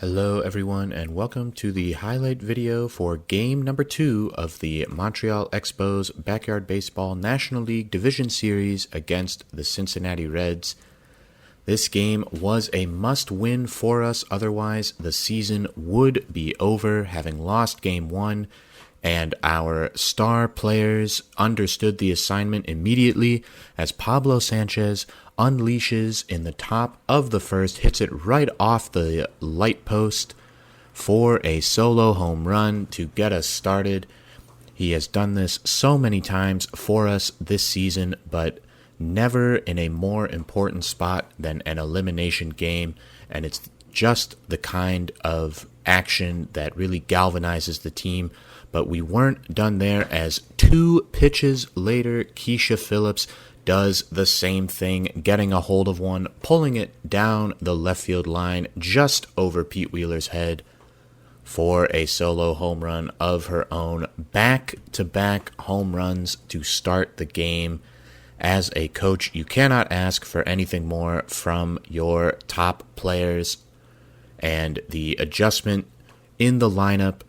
Hello everyone and welcome to the highlight video for game number 2 of the Montreal Expos Backyard Baseball National League Division Series against the Cincinnati Reds. This game was a must-win for us, otherwise the season would be over, having lost game 1, and our star players understood the assignment immediately as Pablo Sanchez unleashes in the top of the first, hits it right off the light post for a solo home run to get us started. He has done this so many times for us this season, but never in a more important spot than an elimination game, and it's just the kind of action that really galvanizes the team. But we weren't done there, as 2 pitches later, Keisha Phillips does the same thing, getting a hold of one, pulling it down the left field line just over Pete Wheeler's head for a solo home run of her own. Back-to-back home runs to start the game. As a coach, you cannot ask for anything more from your top players, and the adjustment in the lineup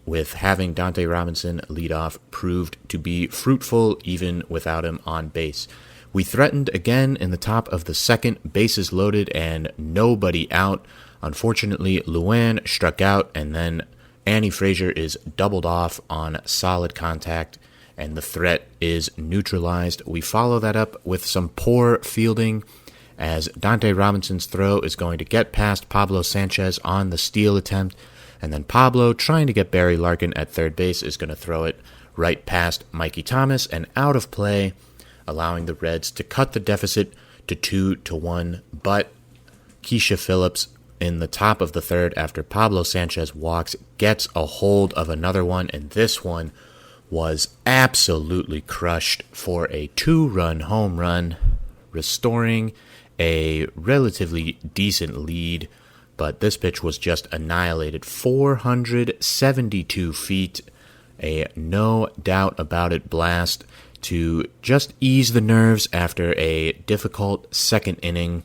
with having Dante Robinson lead off proved to be fruitful even without him on base. We threatened again in the top of the second, bases loaded and nobody out. Unfortunately, Luann struck out, and then Annie Frazier is doubled off on solid contact, and the threat is neutralized. We follow that up with some poor fielding, as Dante Robinson's throw is going to get past Pablo Sanchez on the steal attempt, and then Pablo, trying to get Barry Larkin at third base, is going to throw it right past Mikey Thomas and out of play, allowing the Reds to cut the deficit to 2-1. But Keisha Phillips, in the top of the third, after Pablo Sanchez walks, gets a hold of another one, and this one was absolutely crushed for a 2-run home run, restoring a relatively decent lead. But this pitch was just annihilated. 472 feet, a no doubt about it blast to just ease the nerves after a difficult second inning.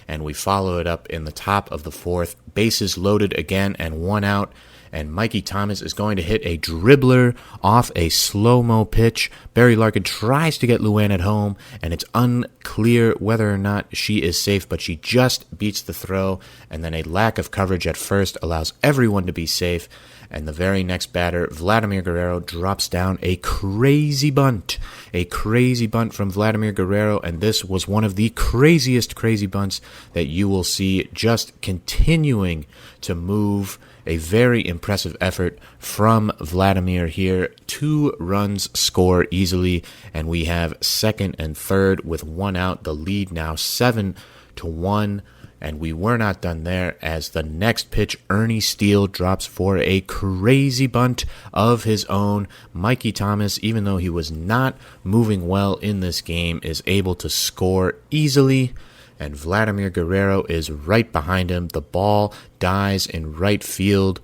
And we follow it up in the top of the fourth. Bases loaded again and 1 out. And Mikey Thomas is going to hit a dribbler off a slow-mo pitch. Barry Larkin tries to get Luann at home, and it's unclear whether or not she is safe, but she just beats the throw, and then a lack of coverage at first allows everyone to be safe. And the very next batter, Vladimir Guerrero, drops down a crazy bunt from Vladimir Guerrero, and this was one of the craziest crazy bunts that you will see, just continuing to move. A very impressive effort from Vladimir here. 2 runs score easily, and we have second and third with 1 out. The lead now 7-1, and we were not done there, as the next pitch, Ernie Steele drops for a crazy bunt of his own. Mikey Thomas, even though he was not moving well in this game, is able to score easily, and Vladimir Guerrero is right behind him. The ball dies in right field.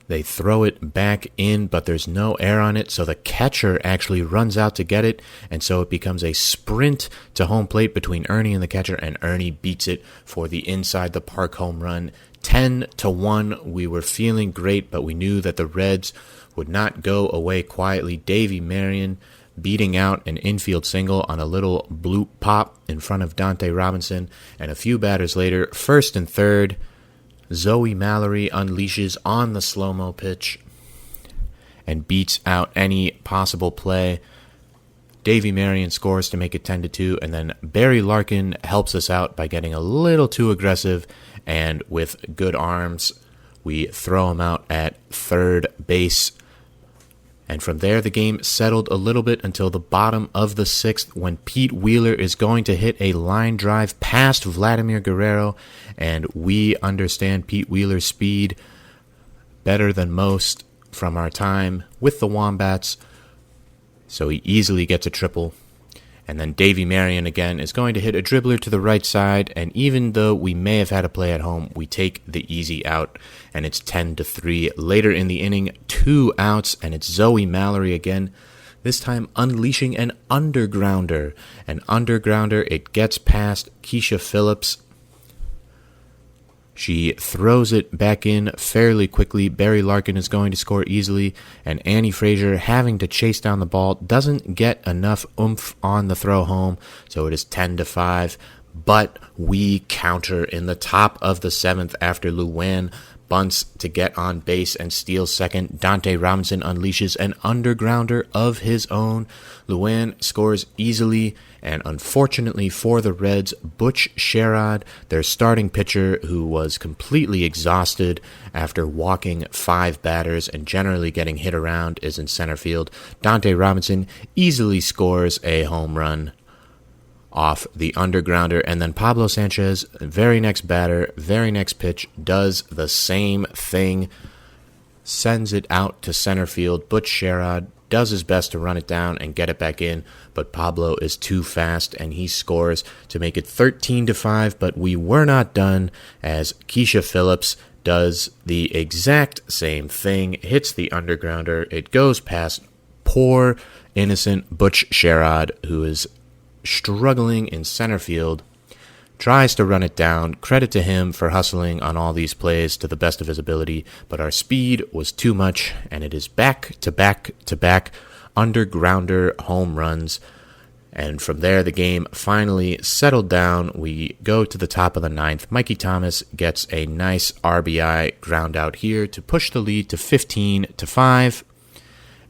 They throw it back in, but there's no air on it, so the catcher actually runs out to get it, and so it becomes a sprint to home plate between Ernie and the catcher, and Ernie beats it for the inside the park home run. 10-1. We were feeling great, but we knew that the Reds would not go away quietly. Davey Marion beating out an infield single on a little bloop pop in front of Dante Robinson, and a few batters later, first and third, Zoe Mallory unleashes on the slow-mo pitch and beats out any possible play. Davey Marion scores to make it 10-2, and then Barry Larkin helps us out by getting a little too aggressive, and with good arms, we throw him out at third base. And from there, the game settled a little bit until the bottom of the 6th, when Pete Wheeler is going to hit a line drive past Vladimir Guerrero, and we understand Pete Wheeler's speed better than most from our time with the Wombats, so he easily gets a triple. And then Davey Marion again is going to hit a dribbler to the right side, and even though we may have had a play at home, we take the easy out, and it's 10-3. Later in the inning, 2 outs, and it's Zoe Mallory again, this time unleashing an undergrounder. It gets past Keisha Phillips. She throws it back in fairly quickly. Barry Larkin is going to score easily, and Annie Frazier, having to chase down the ball, doesn't get enough oomph on the throw home, so it is 10-5. But we counter in the top of the 7th after Luann bunts to get on base and steals second. Dante Robinson unleashes an undergrounder of his own. Luann scores easily, and unfortunately for the Reds, Butch Sherrod, their starting pitcher who was completely exhausted after walking 5 batters and generally getting hit around, is in center field. Dante Robinson easily scores a home run off the undergrounder, and then Pablo Sanchez, very next batter, very next pitch, does the same thing, sends it out to center field. Butch Sherrod does his best to run it down and get it back in, but Pablo is too fast, and he scores to make it 13-5, but we were not done, as Keisha Phillips does the exact same thing, hits the undergrounder, it goes past poor, innocent Butch Sherrod, who is struggling in center field, tries to run it down. Credit to him for hustling on all these plays to the best of his ability, but our speed was too much, and it is back-to-back-to-back undergrounder home runs. And from there, the game finally settled down. We go to the top of the 9th. Mikey Thomas gets a nice RBI ground out here to push the lead to 15-5.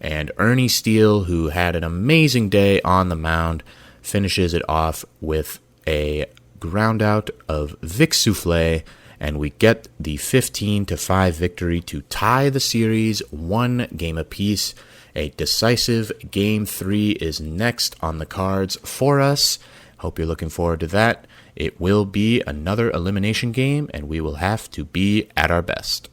And Ernie Steele, who had an amazing day on the mound, finishes it off with a ground out of Vic Souffle, and we get the 15-5 victory to tie the series 1 game apiece. A decisive Game 3 is next on the cards for us. Hope you're looking forward to that. It will be another elimination game, and we will have to be at our best.